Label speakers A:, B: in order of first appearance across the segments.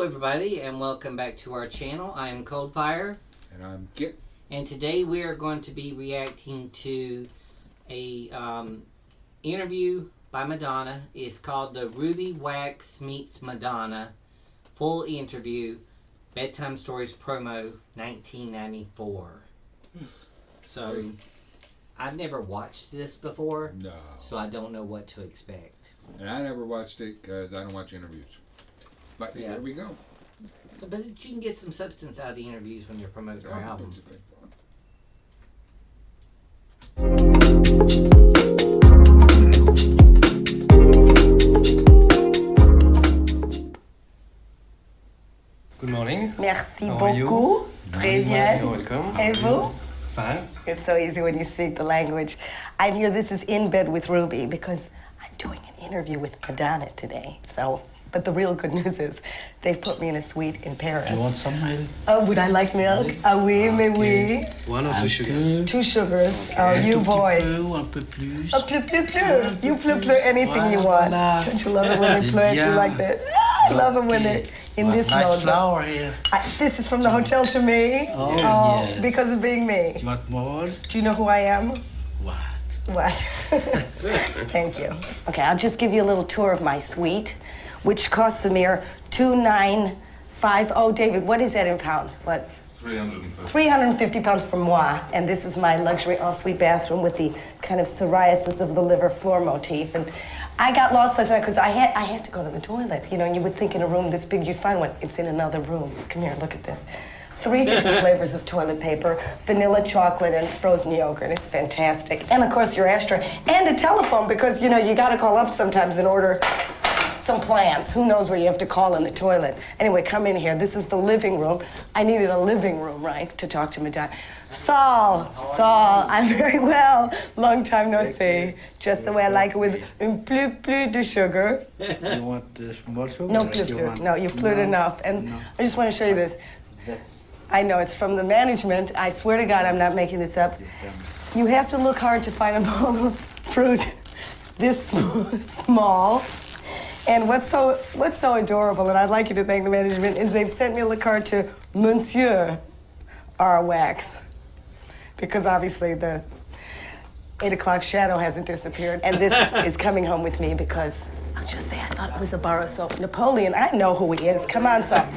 A: Hello everybody and welcome back to our channel. I am Coldfire.
B: And I'm Kit.
A: And today we are going to be reacting to a interview by Madonna. It's called the Ruby Wax Meets Madonna Full Interview Bedtime Stories Promo 1994. So I've never watched this before.
B: No.
A: So I don't know what to expect.
B: And I never watched it because I don't watch interviews. But
A: Yeah.
B: here we go.
A: So, but you can get some substance out of the interviews when you're promoting your album.
C: Good morning.
D: Merci
C: How are
D: beaucoup. Très bien.
C: You're welcome.
D: Et vous?
C: Fine.
D: It's so easy when you speak the language. I'm here, this is In Bed with Ruby, because I'm doing an interview with Madonna today. So, but the real good news is they've put me in a suite in Paris.
E: You want some milk?
D: Oh, would I like milk? Ah oui, mais oui.
C: One or two sugar?
D: 2 sugars. Oh, you boys.
E: Un peu plus.
D: Oh, plus, plus, plus. You plus, plus, anything you want. Don't you love it when they play? You like that? I love it when they're in this
E: nice
D: mode.
E: flower here.
D: This is from the hotel to me.
E: Oh, yes.
D: Because of being me.
E: You want more?
D: Do you know who I am?
E: What?
D: What? Thank you. Okay, I'll just give you a little tour of my suite, which costs a mere $2,950. David, what is that in pounds? What?
C: 350.
D: 350 pounds for moi. And this is my luxury ensuite bathroom with the kind of psoriasis of the liver floor motif. And I got lost last night because I had to go to the toilet. You know, and you would think in a room this big you'd find one. It's in another room. Come here, look at this. 3 different flavors of toilet paper, vanilla, chocolate, and frozen yogurt. It's fantastic. And of course your ashtray. And a telephone because, you know, you gotta call up sometimes in order some plans. Who knows where you have to call in the toilet. Anyway, come in here. This is the living room. I needed a living room, right, to talk to Madonna. Saul, I'm very well. Long time no see. Just the way I like it with un plus de sugar.
E: You want this more sugar?
D: No plus. No, you've plued enough. And
E: No.
D: I just want to show you this.
E: That's...
D: I know, it's from the management. I swear to God, I'm not making this up. You have to look hard to find a bowl of fruit this small. And what's so adorable, and I'd like you to thank the management, is they've sent me a card to Monsieur R. Wax. Because obviously the 8 o'clock shadow hasn't disappeared. And this is coming home with me because, I'll just say, I thought it was a bar of soap. Napoleon, I know who he is. Come on, son.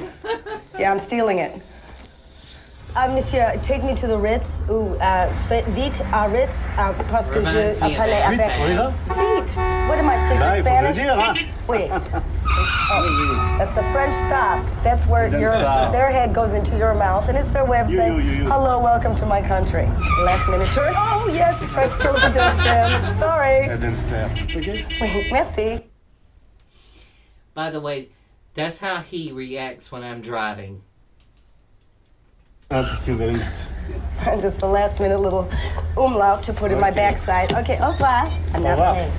D: Yeah, I'm stealing it. Monsieur, take me to the Ritz, ou vite à Ritz, parce que je parlais avec... Vite! What am I speaking Spanish? Oui. Oh, that's a French stop. That's where their head goes into your mouth, and it's their way of saying, hello, welcome to my country. Last minute turn. Oh, yes, try to kill the distance. Sorry.
E: I didn't stay up. Okay.
D: Wait, merci.
A: By the way, that's how he reacts when I'm driving.
E: Thank you very much.
D: And just the last minute little umlaut to put in my backside. Okay, au revoir. I'm not paying.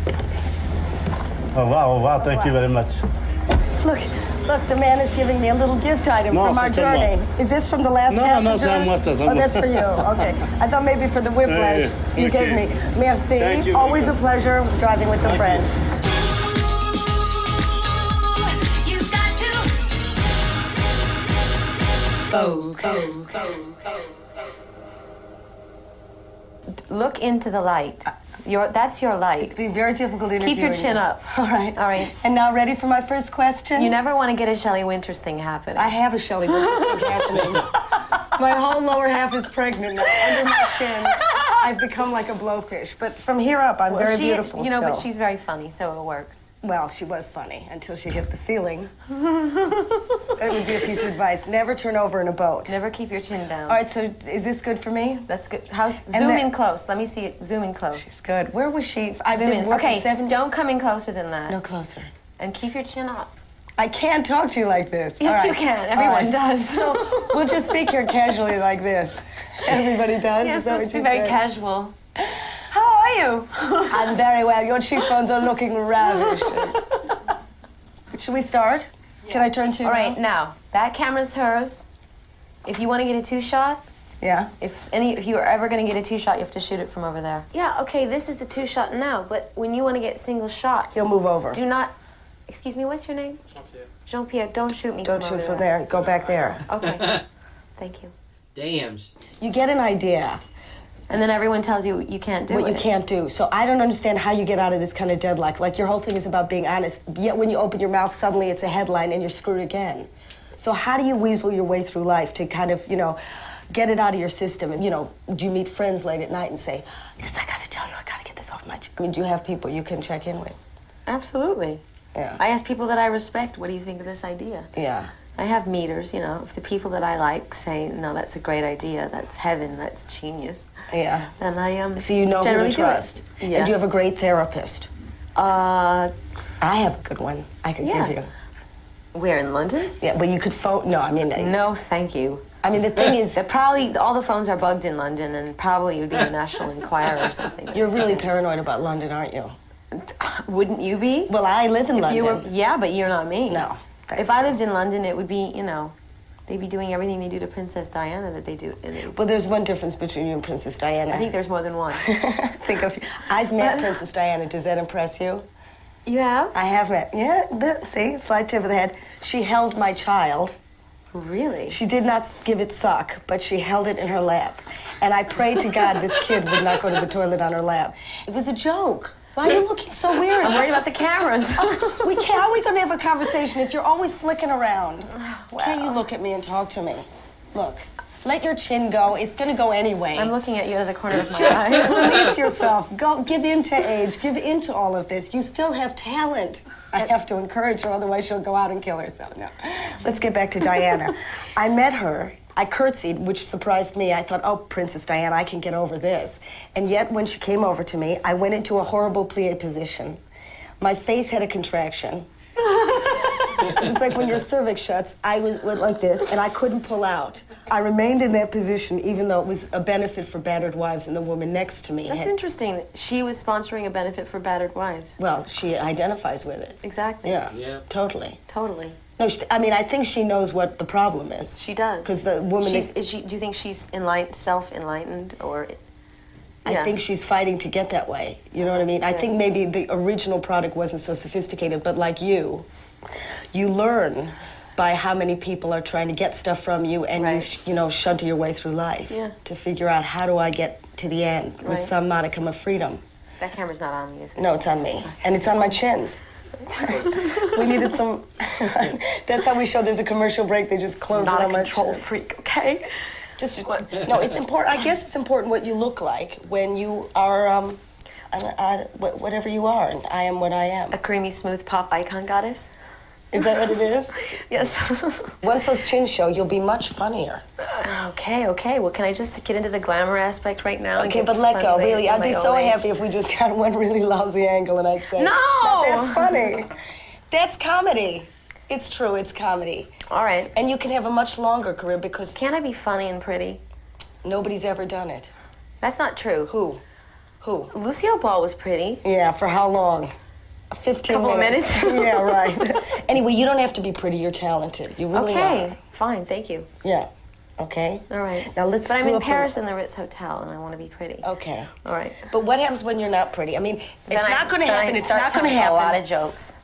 E: Oh wow, thank you very much.
D: Look, the man is giving me a little gift item from our journey. Is this from the last passenger?
E: No,
D: Oh, that's for you. Okay. I thought maybe for the whiplash you gave me. Merci.
E: Thank you.
D: Always a pleasure driving with the French.
F: Look into the light. That's your light.
D: It'd be very difficult to
F: Keep your chin up.
D: All right.
F: All right.
D: And now ready for my first question?
F: You never want to get a Shelley Winters thing happening.
D: I have a Shelley Winters thing happening. My whole lower half is pregnant now. Under my chin, I've become like a blowfish. But from here up, I'm very beautiful
F: You know,
D: still.
F: but she's very funny, so it works.
D: Well, she was funny until she hit the ceiling. That would be a piece of advice. Never turn over in a boat.
F: Never keep your chin down.
D: All right, so is this good for me?
F: That's good. Zoom in close. Let me see it. Zoom in close.
D: She's good. Where was she? I've
F: Zoom
D: been
F: in.
D: working
F: Okay,
D: 7
F: don't come in closer than that.
D: No closer.
F: And keep your chin up.
D: I can't talk to you like this.
F: Yes,
D: All right.
F: you can. Everyone does.
D: So we'll just speak here casually like this. Everybody does?
F: Yes,
D: Is that
F: let's
D: what
F: be
D: you
F: very
D: said?
F: casual. How are you?
D: I'm very well. Your cheekbones are looking ravished. Should we start? Yes. Can I turn to you?
F: All right, now, that camera's hers. If you want to get a 2-shot,
D: yeah.
F: If you are ever going to get a 2-shot, you have to shoot it from over there. Yeah, okay, this is the 2-shot now, but when you want to get single shots,
D: you'll move over.
F: Do not Excuse me, what's your name? Jean-Pierre. Jean-Pierre, don't shoot me.
D: Don't shoot from there. Go back there.
F: Okay. Thank you.
A: Damn.
D: You get an idea.
F: And then everyone tells you you can't do
D: what
F: it.
D: you can't do. So I don't understand how you get out of this kind of deadlock. Like your whole thing is about being honest, yet when you open your mouth, suddenly it's a headline and you're screwed again. So how do you weasel your way through life to kind of, you know, get it out of your system? And, you know, do you meet friends late at night and say, "This, I gotta tell you, I gotta get this off my..." I mean, do you have people you can check in with?
F: Absolutely.
D: Yeah.
F: I ask people that I respect, what do you think of this idea?
D: Yeah.
F: I have meters, you know, if the people that I like say, no, that's a great idea, that's heaven, that's genius.
D: Yeah.
F: Then I
D: So you know who
F: generally
D: to trust.
F: Yeah.
D: And do you have a great therapist? I have a good one I could
F: Yeah.
D: give you.
F: Where, in London?
D: Yeah, but you could phone... No, I mean...
F: No, thank you.
D: I mean, the thing is...
F: Probably all the phones are bugged in London, and probably it would be the National Enquirer or something.
D: You're really paranoid about London, aren't you?
F: Wouldn't you be?
D: Well, I live in London.
F: You were, yeah, but you're not me.
D: No.
F: If I lived in London, it would be, you know, they'd be doing everything they do to Princess Diana that they do.
D: Well, there's one difference between you and Princess Diana.
F: I think there's more than one.
D: I've met Princess Diana. Does that impress you?
F: You have?
D: I have met. Yeah, see, slight tip of the head. She held my child.
F: Really?
D: She did not give it suck, but she held it in her lap. And I prayed to God this kid would not go to the toilet on her lap. It was a joke. Why are you looking so weird?
F: I'm worried about the cameras.
D: How are we going to have a conversation if you're always flicking around? Can't you look at me and talk to me? Look, let your chin go. It's going to go anyway.
F: I'm looking at you out of the corner of my eye.
D: Release yourself. Go, give in to age. Give in to all of this. You still have talent. I have to encourage her, otherwise she'll go out and kill herself. No. Let's get back to Diana. I met her. I curtsied, which surprised me. I thought, oh, Princess Diana, I can get over this. And yet, when she came over to me, I went into a horrible plie position. My face had a contraction. It was like when your cervix shuts, I went like this, and I couldn't pull out. I remained in that position, even though it was a benefit for battered wives, and the woman next to me
F: That's interesting. She was sponsoring a benefit for battered wives.
D: Well, she identifies with it.
F: Exactly.
D: Yeah, totally.
F: Totally.
D: No, I mean, I think she knows what the problem is.
F: She does.
D: Because the woman
F: do you think she's self-enlightened, or...
D: I think she's fighting to get that way. You know what I mean? I think maybe the original product wasn't so sophisticated, but like you learn by how many people are trying to get stuff from you, and you know, shunter your way through life to figure out, how do I get to the end with some modicum of freedom?
F: That camera's not on me, is it?
D: No, it's on me. And it's on my chins. We needed some... That's how we show there's a commercial break. They just close it on my chin. Not a control freak, okay? Just no, it's important. I guess it's important what you look like when you are whatever you are, and I am what I am.
F: A creamy, smooth pop icon goddess?
D: Is that what it is?
F: Yes.
D: Once those chins show, you'll be much funnier.
F: Okay. Well, can I just get into the glamour aspect right now?
D: Okay, but let go, really. I'd be so happy if we just got one really lousy angle and I'd say,
F: no!
D: That's funny. That's comedy. It's true, it's comedy.
F: All right.
D: And you can have a much longer career because...
F: Can't I be funny and pretty?
D: Nobody's ever done it.
F: That's not true.
D: Who?
F: Lucille Ball was pretty.
D: Yeah, for how long? 15
F: Couple
D: minutes.
F: Of minutes?
D: Yeah, right. Anyway, you don't have to be pretty, you're talented. You really are.
F: Okay, fine, thank you.
D: Yeah, okay?
F: All right.
D: Now let's...
F: But I'm in Paris in the Ritz Hotel, and I want to be pretty.
D: Okay.
F: All right.
D: But what happens when you're not pretty? I mean, it's not going to happen. It's not going to
F: A
D: happen.
F: lot of jokes.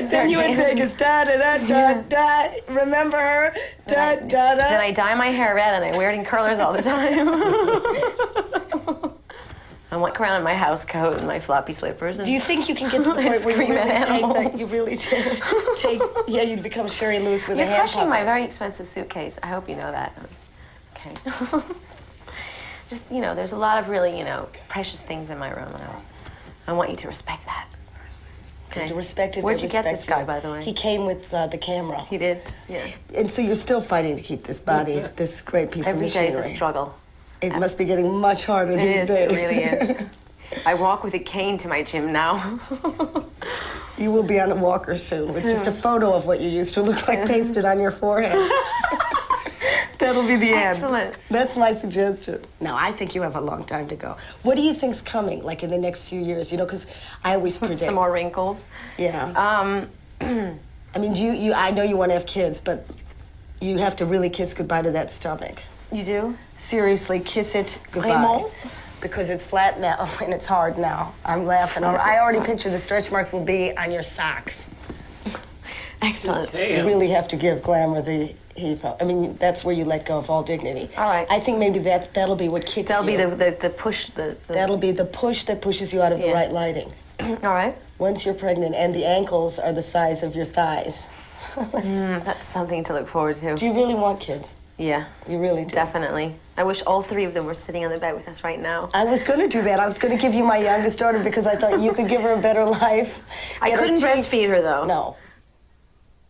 D: Then you in Vegas, da-da-da-da-da. Remember her? Da-da-da.
F: Then I dye my hair red, and I wear it in curlers all the time. I walk around in my house coat and my floppy slippers. And
D: do you think you can get to the point where you really take that? You really take yeah, you'd become Sherry Lewis with a hand
F: You're crushing
D: puppet.
F: my very expensive suitcase. I hope you know that. Okay. Just, you know, there's a lot of really, you know, precious things in my room, and I want you to respect that. Okay.
D: To respect it.
F: Where'd you get this
D: you.
F: guy, by the way?
D: He came with the camera.
F: He did? Yeah.
D: And so you're still fighting to keep this body, this great piece of machinery.
F: Every day is a struggle.
D: It must be getting much harder these days.
F: It really is. I walk with a cane to my gym now.
D: You will be on a walker soon with just a photo of what you used to look like pasted on your forehead. That'll be the end.
F: Excellent.
D: That's my suggestion. No, I think you have a long time to go. What do you think's coming, like in the next few years? You know, because I always predict.
F: Some more wrinkles.
D: Yeah. I mean, you. I know you want to have kids, but you have to really kiss goodbye to that stomach.
F: You do?
D: Seriously, kiss it goodbye.
F: Raymond?
D: because it's flat now and it's hard now. I'm laughing. I already picture the stretch marks will be on your socks.
F: Excellent.
D: You really have to give Glamour the heave up. I mean, that's where you let go of all dignity.
F: All right.
D: I think maybe that'll be what kicks
F: That'll
D: you.
F: be the push.
D: That'll be the push that pushes you out of the
F: Yeah.
D: right lighting.
F: All right.
D: Once you're pregnant and the ankles are the size of your thighs.
F: That's something to look forward to.
D: Do you really want kids?
F: Yeah.
D: You really do.
F: Definitely. I wish all three of them were sitting on the bed with us right now.
D: I was going to do that. I was going to give you my youngest daughter because I thought you could give her a better life.
F: I
D: Get her
F: couldn't
D: teeth-
F: breastfeed her though.
D: No.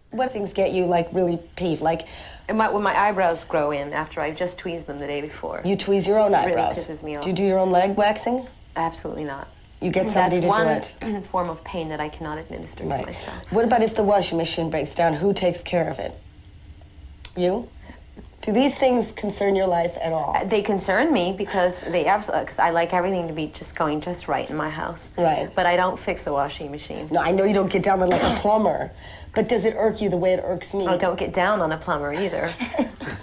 D: What things get you like really peeved? Like
F: And when my eyebrows grow in after I've just tweezed them the day before.
D: you tweeze your own
F: It really
D: eyebrows.
F: pisses me off.
D: Do you do your own leg waxing?
F: Absolutely not.
D: You get somebody
F: That's
D: to do it.
F: one form of pain that I cannot administer to
D: Right.
F: myself.
D: What about if the washing machine breaks down? Who takes care of it? You? Do these things concern your life at all?
F: They concern me because because I like everything to be just going just right in my house.
D: Right.
F: But I don't fix the washing machine.
D: No, I know you don't get down there like a plumber, but does it irk you the way it irks me?
F: I don't get down on a plumber either.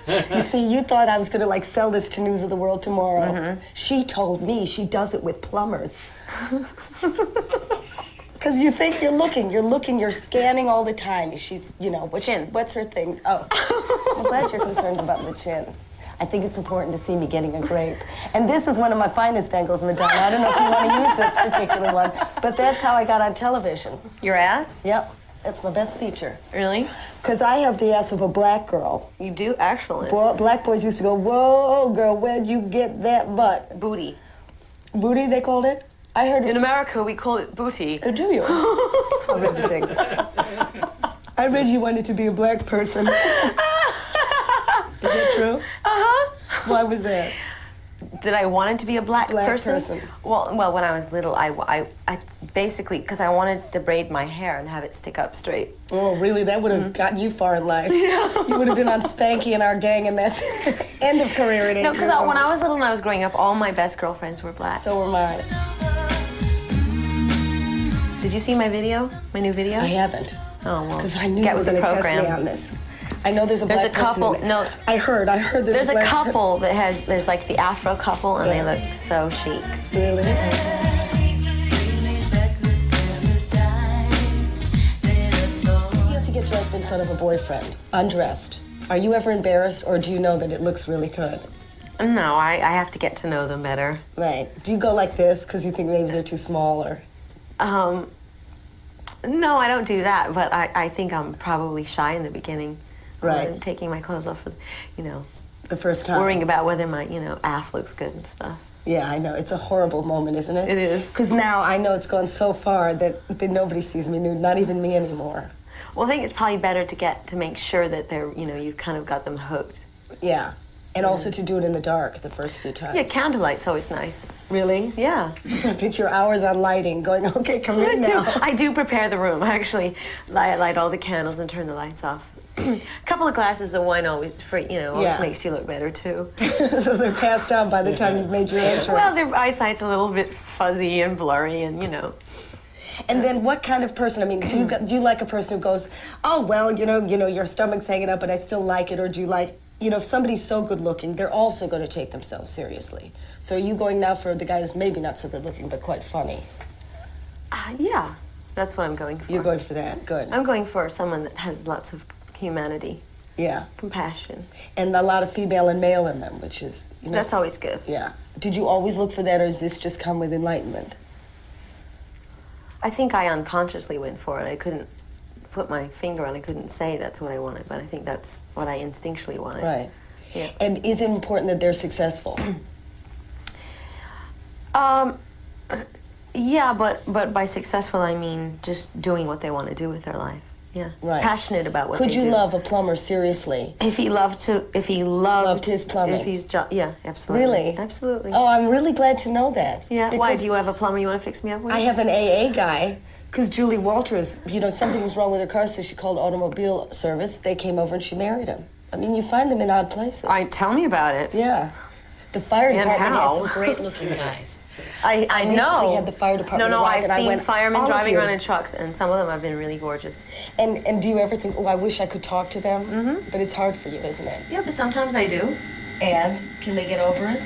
D: You see, you thought I was going to like sell this to News of the World tomorrow.
F: Mm-hmm.
D: She told me she does it with plumbers. Because you think you're looking, you're scanning all the time. She's, you know, what's her thing? Oh, I'm glad you're concerned about the chin. I think it's important to see me getting a grape. And this is one of my finest angles, Madonna. I don't know if you want to use this particular one, but that's how I got on television.
F: Your ass?
D: Yep, that's my best feature.
F: Really?
D: Because I have the ass of a black girl.
F: You do? Excellent.
D: Black boys used to go, whoa, girl, where'd you get that butt?
F: Booty.
D: Booty, they called it? I heard it.
F: In America, we call it booty.
D: Oh, do you? How interesting. I read you wanted to be a black person. Is that true?
F: Uh-huh.
D: Why was that?
F: That I wanted to be a black person?
D: person.
F: Well, when I was little, I basically, because I wanted to braid my hair and have it stick up straight.
D: Oh, really? That would have gotten you far in life. You would have been on Spanky and Our Gang, and that's end of career. It ain't
F: No, because
D: your
F: when
D: own.
F: I was little and I was growing up, all my best girlfriends were black.
D: So were mine.
F: Did you see my video? My new video?
D: I haven't.
F: Oh, well.
D: Because I knew
F: Get
D: you were
F: with the
D: going to test
F: program.
D: me on this. I know there's a
F: There's
D: black
F: a couple.
D: person in it.
F: No,
D: I heard
F: there's a
D: black
F: couple that has. There's like the Afro couple, and
D: Yeah.
F: they look so chic.
D: Really? You have to get dressed in front of a boyfriend, undressed. Are you ever embarrassed, or do you know that it looks really good?
F: No, I have to get to know them better.
D: Right. Do you go like this because you think maybe they're too small, or?
F: No, I don't do that, but I think I'm probably shy in the beginning.
D: Right.
F: I'm taking my clothes off,
D: The first time.
F: worrying about whether my, ass looks good and stuff.
D: Yeah, I know. It's a horrible moment, isn't it?
F: It is.
D: Because now I know it's gone so far that nobody sees me nude, not even me anymore.
F: Well, I think it's probably better to make sure that they're, you kind of got them hooked.
D: Yeah. And also to do it in the dark the first few times.
F: Yeah, candlelight's always nice.
D: Really?
F: Yeah.
D: I picture hours on lighting going, okay, come in now.
F: I do prepare the room. I actually light all the candles and turn the lights off. A couple of glasses of wine always
D: Yeah.
F: makes you look better too.
D: So they're passed out by the time you've made your entrance.
F: Well, their eyesight's a little bit fuzzy and blurry, and
D: And then what kind of person, I mean, do you like a person who goes, oh, well, your stomach's hanging up, but I still like it, or do you like, if somebody's so good looking, they're also going to take themselves seriously. So are you going now for the guy who's maybe not so good looking, but quite funny?
F: Yeah, that's what I'm going for.
D: You're going for that, good.
F: I'm going for someone that has lots of humanity,
D: Yeah.
F: compassion.
D: And a lot of female and male in them, which is,
F: That's always good.
D: Yeah. Did you always look for that, or does this just come with enlightenment?
F: I think I unconsciously went for it. I couldn't put my finger on it. I couldn't say that's what I wanted, but I think that's what I instinctually wanted.
D: Right.
F: Yeah.
D: And is it important that they're successful?
F: Yeah, but by successful I mean just doing what they want to do with their life. Yeah.
D: Right.
F: Passionate about what
D: Could
F: they
D: you
F: do.
D: love a plumber seriously?
F: If he loved
D: Loved his plumbing.
F: If he's yeah, absolutely.
D: Really?
F: Absolutely.
D: Oh, I'm really glad to know that.
F: Yeah. Why?
D: Because
F: Do you have a plumber you want to fix me up with?
D: I have an AA guy, because Julie Walters, something was wrong with her car, so she called automobile service. They came over and she married him. I mean, you find them in odd places.
F: Tell me about it.
D: Yeah. The fire
F: And
D: department has
F: how?
D: some great looking guys.
F: I
D: recently
F: know.
D: had the fire department
F: No,
D: arrive,
F: I've
D: and I
F: seen
D: went,
F: firemen
D: "All of
F: driving
D: you."
F: around in trucks, and some of them have been really gorgeous.
D: And do you ever think, oh, I wish I could talk to them? Mm-hmm. But it's hard for you, isn't it?
F: Yeah, but sometimes I do.
D: And can they get over it?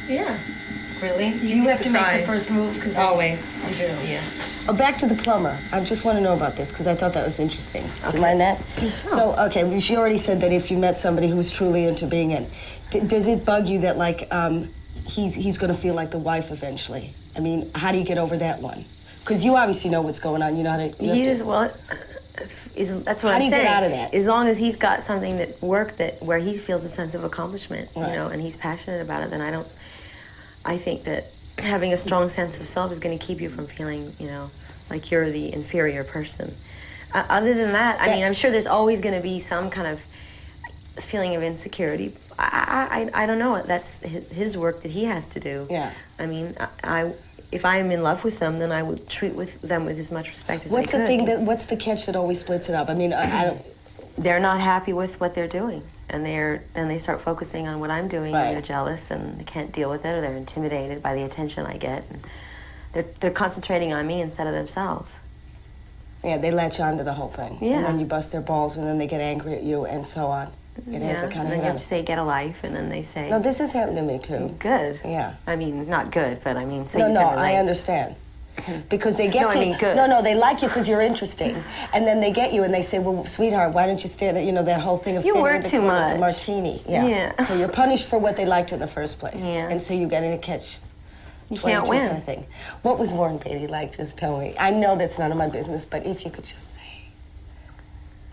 F: Yeah. Really?
D: Do you have to make the first move?
F: Always.
D: I do.
F: Yeah.
D: Oh, back to the plumber. I just want to know about this because I thought that was interesting. Do you mind that? So, okay, well, she already said that if you met somebody who was truly into being in, does it bug you that like he's going to feel like the wife eventually? I mean, how do you get over that one? Because you obviously know what's going on. You know how to.
F: That's what
D: How
F: I'm
D: do you
F: saying.
D: get out of that?
F: As long as he's got something that worked where he feels a sense of accomplishment,
D: Right.
F: you know, and he's passionate about it, then I think that having a strong sense of self is going to keep you from feeling, you know, like you're the inferior person. Other than that, I mean, I'm sure there's always going to be some kind of feeling of insecurity. I don't know. That's his work that he has to do.
D: Yeah.
F: I mean, if I am in love with them, then I would treat them with as much respect as I could.
D: What's the catch that always splits it up? I mean, I don't.
F: They're not happy with what they're doing, and then they start focusing on what I'm doing,
D: Right.
F: and they're jealous, and they can't deal with it, or they're intimidated by the attention I get, and they're concentrating on me instead of themselves.
D: Yeah, they latch on to the whole thing.
F: Yeah.
D: And then you bust their balls, and then they get angry at you, and so on. It has a
F: and
D: kind
F: then
D: of.
F: you have to say, "Get a life," and then they say,
D: No, this has happened to me too.
F: "Good."
D: Yeah.
F: I mean, not good, but I mean, so
D: No,
F: you
D: no,
F: can relate.
D: I understand. Because they get
F: No, I
D: you.
F: mean good.
D: No, they like you because you're interesting, and then they get you and they say, "Well, sweetheart, why don't you stand?" You know that whole thing of
F: You
D: standing
F: work
D: at the
F: too
D: corner with the
F: much.
D: martini. Yeah.
F: Yeah.
D: So you're punished for what they liked in the first place.
F: Yeah.
D: And so you get in a catch.
F: You can't
D: 22
F: win.
D: Kind of thing. What was Warren Beatty like? Just tell me. I know that's none of my business, but if you could just say,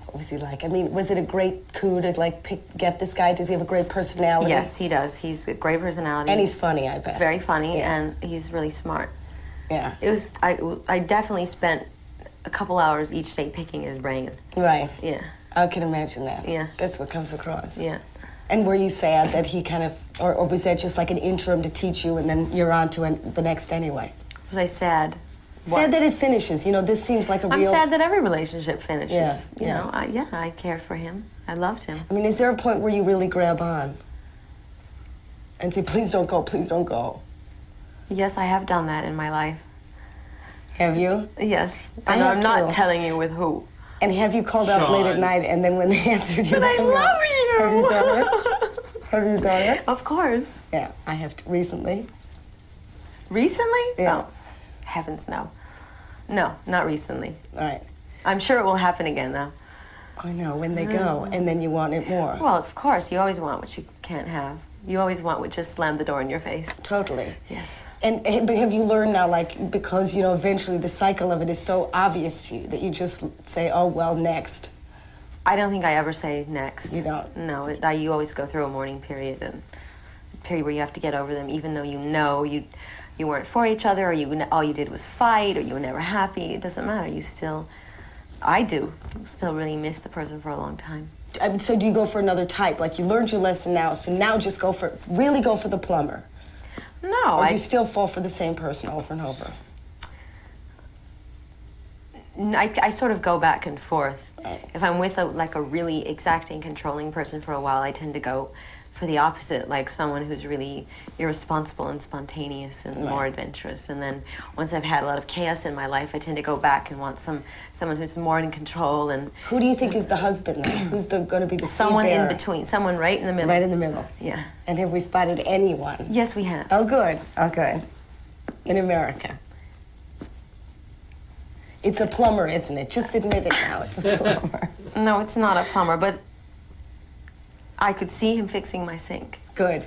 D: what was he like? I mean, was it a great coup to like get this guy? Does he have a great personality?
F: Yes, he does. He's a great personality.
D: And he's funny, I bet.
F: very funny,
D: Yeah.
F: and he's really smart.
D: Yeah.
F: It was. I definitely spent a couple hours each day picking his brain.
D: Right.
F: Yeah.
D: I can imagine that.
F: Yeah.
D: That's what comes across.
F: Yeah.
D: And were you sad that he kind of, or was that just like an interim to teach you and then you're on to the next anyway?
F: Was I sad?
D: Sad that it finishes. You know, this seems like a
F: I'm
D: real...
F: sad that every relationship finishes.
D: Yeah,
F: You
D: yeah.
F: know, I cared for him. I loved him.
D: I mean, is there a point where you really grab on and say, please don't go, please don't go?
F: Yes, I have done that in my life.
D: Have you?
F: Yes.
D: I
F: And
D: have
F: I'm not
D: too.
F: telling you with who.
D: And have you called out late at
C: Sean.
D: night and then when they answered you...
F: But I
D: hung up?
F: love you.
D: Have you done it? Have you done it?
F: Of course.
D: Yeah, I have recently.
F: Recently?
D: Yeah.
F: Oh, heavens no. No, not recently.
D: All right.
F: I'm sure it will happen again though.
D: I know, when they go and then you want it more.
F: Well, of course, you always want what you can't have. You always want what just slammed the door in your face.
D: Totally.
F: Yes.
D: But have you learned now, like, because, you know, eventually the cycle of it is so obvious to you that you just say, oh, well, next.
F: I don't think I ever say next.
D: You don't?
F: No, you always go through a mourning period, and a period where you have to get over them, even though you know you weren't for each other, or all you did was fight, or you were never happy. It doesn't matter. I do still really miss the person for a long time.
D: So do you go for another type? Like, you learned your lesson now, so now just really go for the plumber.
F: No,
D: Or do you still fall for the same person over and over?
F: I sort of go back and forth. If I'm with a really exacting, controlling person for a while, I tend to go for the opposite, like someone who's really irresponsible and spontaneous and more adventurous. And then once I've had a lot of chaos in my life, I tend to go back and want someone who's more in control. And
D: Who do you think is the husband? Who's going to be the
F: someone in
D: seed-bearer?
F: between, someone right in the middle.
D: Right in the middle.
F: Yeah.
D: And have we spotted anyone?
F: Yes, we have.
D: Oh, good. Oh, good. In America. It's a plumber, isn't it? Just admit it now. It's a plumber.
F: No, it's not a plumber, but I could see him fixing my sink.
D: Good.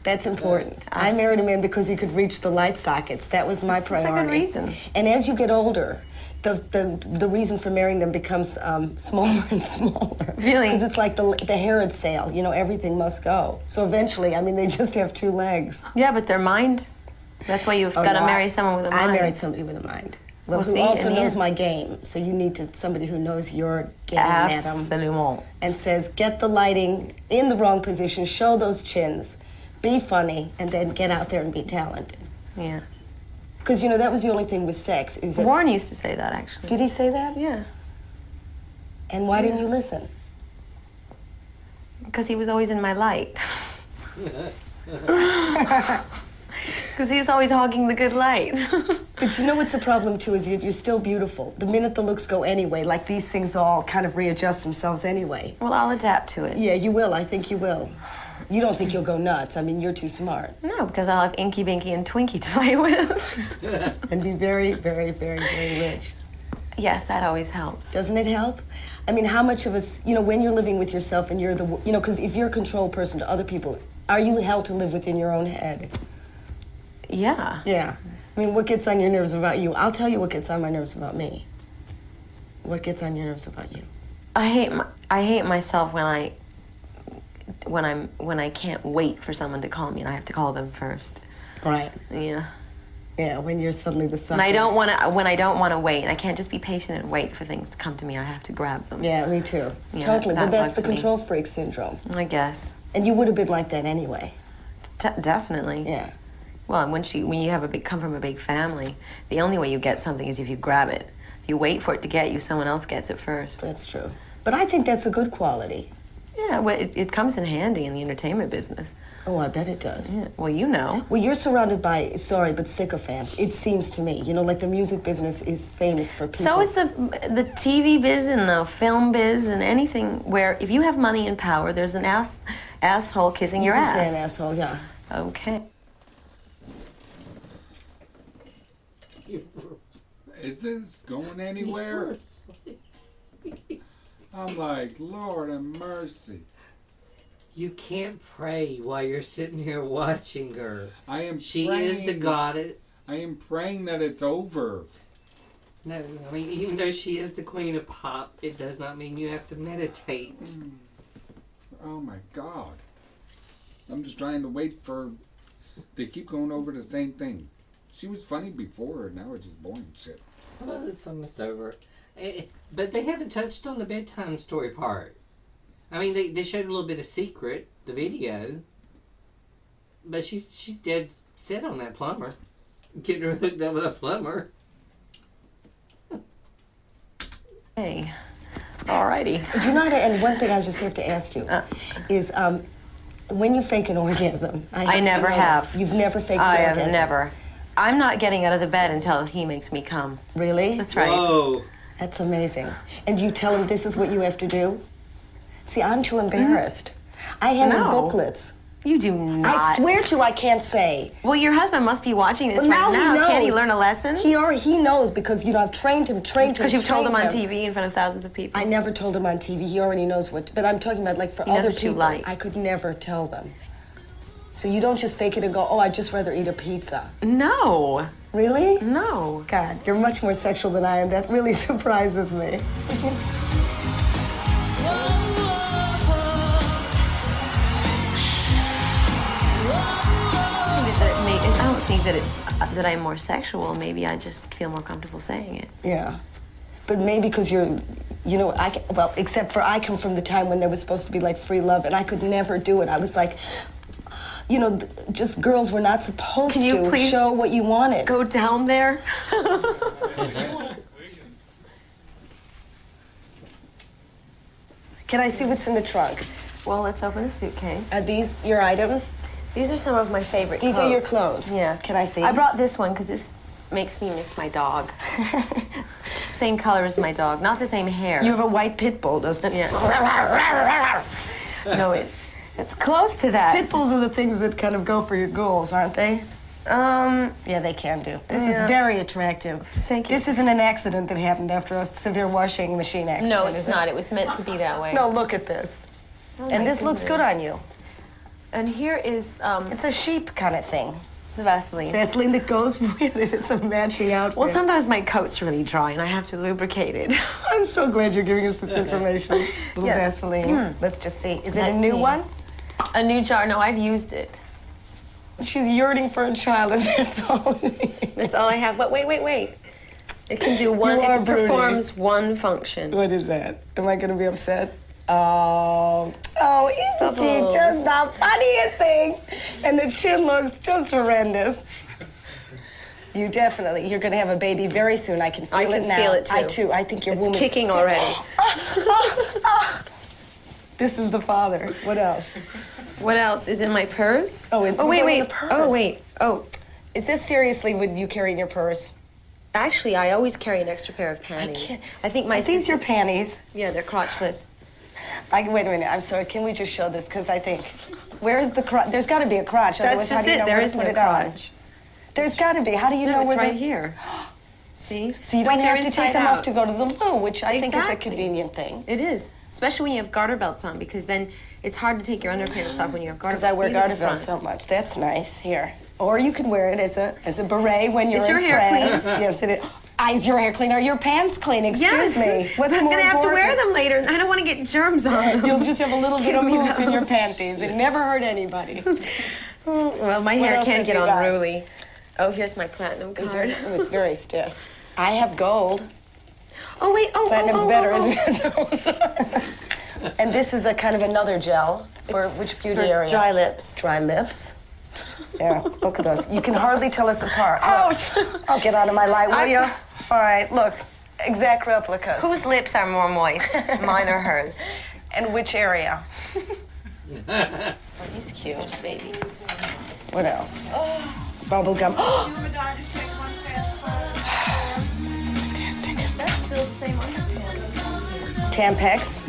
D: That's important. I married a man because he could reach the light sockets. That was my priority.
F: That's a good reason.
D: And as you get older, the reason for marrying them becomes smaller and smaller.
F: Really?
D: Because it's like the Herod sale. You know, everything must go. So eventually, I mean, they just have two legs.
F: Yeah, but their mind. That's why you've got to marry someone with a mind.
D: I married somebody with a mind. Well,
F: Well,
D: who
F: see,
D: also
F: in the
D: knows
F: end-
D: my game. So you need somebody who knows your game, madam.
F: Absolument.
D: And says, get the lighting in the wrong position, show those chins, be funny, and then get out there and be talented.
F: Yeah.
D: Because, you know, that was the only thing with sex, is that...
F: Warren used to say that, actually.
D: Did he say that?
F: Yeah.
D: And why didn't you listen?
F: Because he was always in my light. Because he was always hogging the good light.
D: But you know what's the problem, too, is you're still beautiful. The minute the looks go anyway, like these things all kind of readjust themselves anyway.
F: Well, I'll adapt to it.
D: Yeah, you will. I think you will. You don't think you'll go nuts. I mean, you're too smart.
F: No, because I'll have Inky, Binky, and Twinkie to play with.
D: And be very, very, very, very rich.
F: Yes, that always helps.
D: Doesn't it help? I mean, how much of us, you know, when you're living with yourself and you're the, you know, because if you're a control person to other people, are you held to live within your own head?
F: Yeah.
D: Yeah. I mean, what gets on your nerves about you? I'll tell you what gets on my nerves about me. What gets on your nerves about you?
F: I hate myself when I can't wait for someone to call me and I have to call them first.
D: Right.
F: Yeah.
D: Yeah, when you're suddenly the sucker.
F: And when I don't want to wait, I can't just be patient and wait for things to come to me. I have to grab them.
D: Yeah, me too.
F: Yeah,
D: Totally.
F: that
D: But that's the
F: bugs me.
D: control freak syndrome.
F: I guess.
D: And you would have been like that anyway.
F: Definitely.
D: Yeah.
F: Well, when you come from a big family, the only way you get something is if you grab it. If you wait for it to get you, someone else gets it first.
D: That's true. But I think that's a good quality.
F: Yeah, well, it comes in handy in the entertainment business.
D: Oh, I bet it does.
F: Yeah. Well, you know.
D: Well, you're surrounded by, sorry, but sycophants. It seems to me. You know, like the music business is famous for people.
F: So is the TV biz and the film biz and anything where if you have money and power, there's an asshole kissing your
D: You
F: ass.
D: can say an asshole, yeah.
F: Okay.
B: Is this going anywhere? I'm like, Lord have mercy.
A: You can't pray while you're sitting here watching her.
B: I am
A: She
B: praying,
A: is the goddess.
B: I am praying that it's over.
A: No, I mean, even though she is the queen of pop, it does not mean you have to meditate.
B: Oh my God. I'm just trying to wait for... They keep going over the same thing. She was funny before, now it's just boring shit.
A: Well, it's almost over. But they haven't touched on the bedtime story part. I mean, they showed a little bit of Secret, the video. But she's dead set on that plumber. Getting her hooked up with a plumber.
F: Hey. Alrighty.
D: You know, and one thing I just have to ask you is when you fake an orgasm.
F: I never have.
D: You've never faked
F: I
D: an
F: have
D: orgasm?
F: never. I'm not getting out of the bed until he makes me come.
D: Really?
F: That's right.
A: Whoa.
D: That's amazing. And you tell him this is what you have to do? See, I'm too embarrassed. I have
F: No.
D: booklets.
F: You do not.
D: I swear to you, I can't say.
F: Well, your husband must be watching this
D: Well,
F: right
D: now
F: now.
D: he knows.
F: Can't he learn a lesson?
D: He knows because, you know, I've trained him.
F: Because you've told him on
D: trained
F: TV in front of thousands of people.
D: I never told him on TV. He already knows what. But I'm talking about like for
F: He knows
D: other
F: what you
D: people.
F: like.
D: I could never tell them. So you don't just fake it and go, oh, I'd just rather eat a pizza.
F: No.
D: Really?
F: No.
D: God, you're much more sexual than I am. That really surprises me.
F: I don't think that it's that I'm more sexual. Maybe I just feel more comfortable saying it.
D: Yeah. But maybe because you're, you know, well, except for I come from the time when there was supposed to be like free love, and I could never do it. I was like, you know, just girls were not supposed
F: Can you
D: to
F: please
D: show what you wanted.
F: Go down there.
D: Can I see what's in the trunk?
F: Well, let's open the suitcase.
D: Are these your items?
F: These are some of my favorite
D: These
F: coats.
D: are your clothes.
F: Yeah.
D: Can I see?
F: I brought this one because this makes me miss my dog. Same color as my dog, not the same hair.
D: You have a white pit bull, doesn't it?
F: Yeah. No, it's close to that.
D: Pit bulls are the things that kind of go for your goals, aren't they? Yeah, they can do. This is very attractive.
F: Thank you.
D: This isn't an accident that happened after a severe washing machine accident.
F: No, it's
D: is it?
F: not. It was meant to be that way.
D: No, look at this.
F: Oh
D: And
F: my
D: this looks good
F: goodness.
D: on you.
F: And here is
D: It's a sheep kind of thing.
F: the Vaseline.
D: Vaseline that goes with it. It's a matching outfit.
F: Well, sometimes my coat's really dry and I have to lubricate it.
D: I'm so glad you're giving us this information. Little
F: Yes.
D: Vaseline. Let's just see. Is it a
F: Let's
D: new
F: see.
D: one?
F: A new jar? No, I've used it.
D: She's yearning for a child, and that's all it is.
F: That's all I have. But wait. It can do one.
D: are
F: It
D: broody.
F: performs one function.
D: What is that? Am I going to be upset? Oh, isn't she
F: Bubbles.
D: just the funniest thing? And the chin looks just horrendous. You're going to have a baby very soon. I can feel
F: I
D: it
F: can
D: now.
F: feel it, too.
D: I too. I think your
F: It's
D: womb
F: kicking
D: is
F: already.
D: This is the father. What else?
F: What else is in my purse?
D: Oh,
F: wait.
D: the purse.
F: Oh, wait. Oh,
D: Is this seriously what you carry in your purse?
F: actually, I always carry an extra pair of panties. I think my
D: Are these your
F: sisters-
D: panties?
F: Yeah, they're crotchless.
D: Wait a minute. I'm sorry. Can we just show this? Because I think, where is the crotch? There's got to be a crotch.
F: That's
D: Otherwise, how
F: just
D: do you
F: it.
D: know
F: There
D: where
F: is
D: to put
F: no
D: it on?
F: crotch.
D: There's got to be. How do you
F: No,
D: know
F: it's
D: where
F: right
D: the...
F: here. See?
D: So you don't
F: Like they're
D: have to take
F: inside
D: them off
F: out.
D: to go to the loo, which I think is a
F: Exactly.
D: convenient thing.
F: It is. Especially when you have garter belts on, because then it's hard to take your underpants off when you have garter belts.
D: Because I wear
F: These are
D: garter
F: the
D: belts
F: front.
D: so much. That's nice. Here. Or you can wear it as a beret when you're
F: Is your
D: in
F: hair
D: France.
F: clean?
D: Yes, it is. Is your hair clean? Are your pants clean? Excuse
F: Yes.
D: me. What's
F: I'm
D: more
F: going to have to wear
D: important?
F: them later. and I don't want to get germs on them.
D: You'll just have a little bit of
F: Give me
D: mousse in your
F: those.
D: panties. It never hurt anybody.
F: Well, my
D: What
F: hair
D: else
F: can't
D: have
F: get
D: you got?
F: unruly. Oh, here's my platinum card.
D: It's very stiff. I have gold.
F: Oh, wait. Oh,
D: Platinum's
F: oh, oh,
D: better,
F: oh,
D: isn't it? And this is a kind of another gel for
F: It's
D: which beauty
F: for
D: area?
F: dry lips.
D: Dry lips. Yeah, look at those. You can hardly tell us apart.
F: Ouch.
D: I'll get out of my light, will you? All right, look. Exact replicas.
F: Whose lips are more moist, mine or hers?
D: And which area? Oh, he's cute.
F: Baby.
D: What else? Bubble gum. Fantastic.
F: That's still the same
D: Tampax.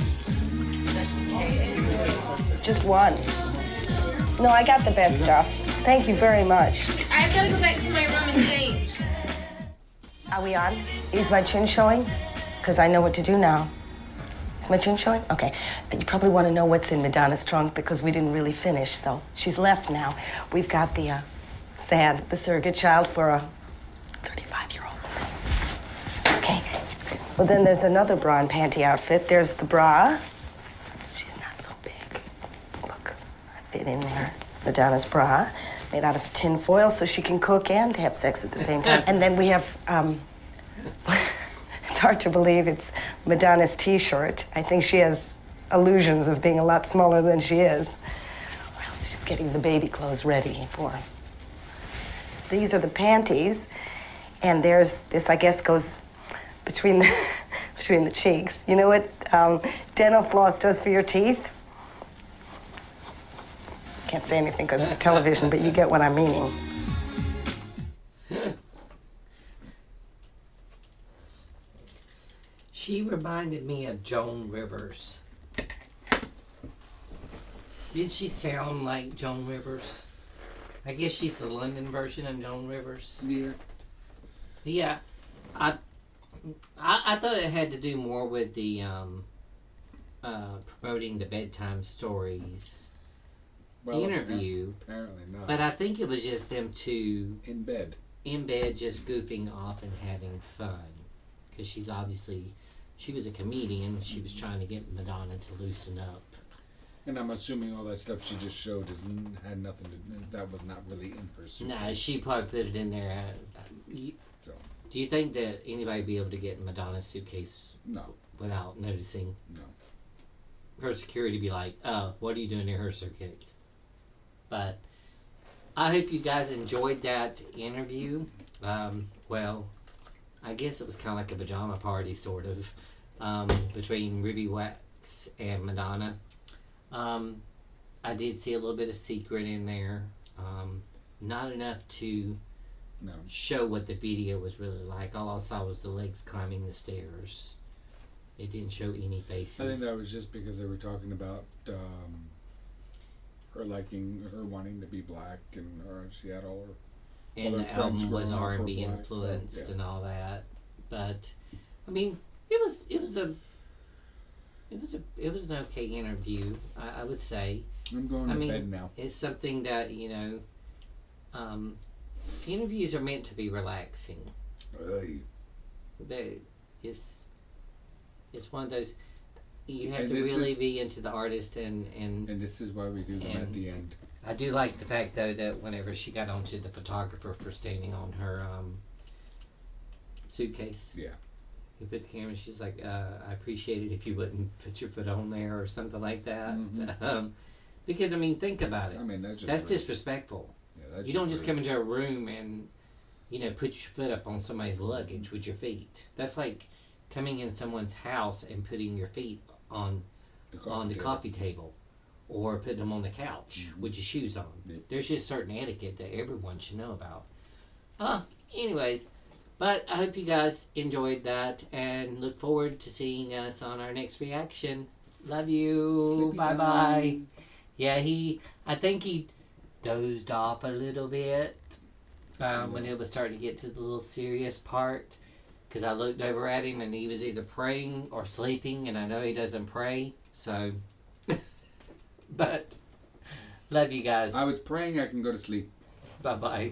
D: Just one. No, I got the best stuff. Thank you very much.
G: I've got to go back to my room and change.
D: Are we on? Is my chin showing? Because I know what to do now. Is my chin showing? Okay. You probably want to know what's in Madonna's trunk because we didn't really finish, so she's left now. We've got the surrogate child for a 35-year-old. Okay. Well, then there's another bra and panty outfit. There's the bra. She's not so big. Look, I fit in there. Madonna's bra, made out of tin foil so she can cook and have sex at the same time. And then we have, it's hard to believe, it's Madonna's t-shirt. I think she has illusions of being a lot smaller than she is. Well, she's getting the baby clothes ready for her. These are the panties, and there's this, I guess, goes between the, between the cheeks. You know what dental floss does for your teeth? Can't say anything because it's television, but you get what I'm meaning.
A: She reminded me of Joan Rivers. Did she sound like Joan Rivers? I guess she's the London version of Joan Rivers.
B: Yeah.
A: Yeah, I thought it had to do more with the promoting the bedtime stories interview,
B: Apparently not.
A: but I think it was just them two
B: In bed.
A: in bed just goofing off and having fun, because she was a comedian. She was trying to get Madonna to loosen up.
B: And I'm assuming all that stuff she just showed had nothing to do. That was not really in her suitcase.
A: No, she probably put it in there.
B: So,
A: Do you think that anybody would be able to get in Madonna's suitcase
B: no,
A: without noticing?
B: no.
A: Her security be like, "Oh, what are you doing in her suitcase?" But I hope you guys enjoyed that interview. Well, I guess it was kind of like a pajama party, sort of, between Ruby Wax and Madonna. I did see a little bit of secret in there. Not enough to
B: No.
A: show what the video was really like. All I saw was the legs climbing the stairs. It didn't show any faces.
B: I think that was just because they were talking about her wanting to be black, and she had all her.
A: And
B: Other
A: the album
B: friends
A: was
B: growing up were
A: R&B
B: black, so,
A: influenced
B: yeah.
A: and all that. But I mean, it was an okay interview, I would say.
B: I'm going to bed now.
A: It's something that, interviews are meant to be relaxing. But it's one of those, you have
B: And
A: to
B: this
A: really
B: is-
A: be into the artist, and
B: And this is why we do them at
A: and-
B: the end.
A: I do like the fact, though, that whenever she got onto the photographer for standing on her suitcase,
B: Yeah.
A: he put the camera, she's like, I appreciate it if you wouldn't put your foot on there or something like that.
B: Mhm.
A: Because, think about it.
B: I mean, that's
A: That's
B: rude.
A: disrespectful.
B: Yeah, that's
A: You don't just
B: rude.
A: come into a room and, put your foot up on somebody's luggage with your feet. That's like coming into someone's house and putting your feet on the
B: table.
A: coffee table, or putting them on the couch with your shoes on.
B: Yep.
A: There's just certain etiquette that everyone should know about. Anyways, but I hope you guys enjoyed that and look forward to seeing us on our next reaction. Love you.
B: Sleepy
A: Bye
B: time.
A: bye. Yeah, I think he dozed off a little bit when it was starting to get to the little serious part. Because I looked over at him and he was either praying or sleeping, and I know he doesn't pray, so. But, love you guys.
B: I was praying I can go to sleep.
A: Bye bye.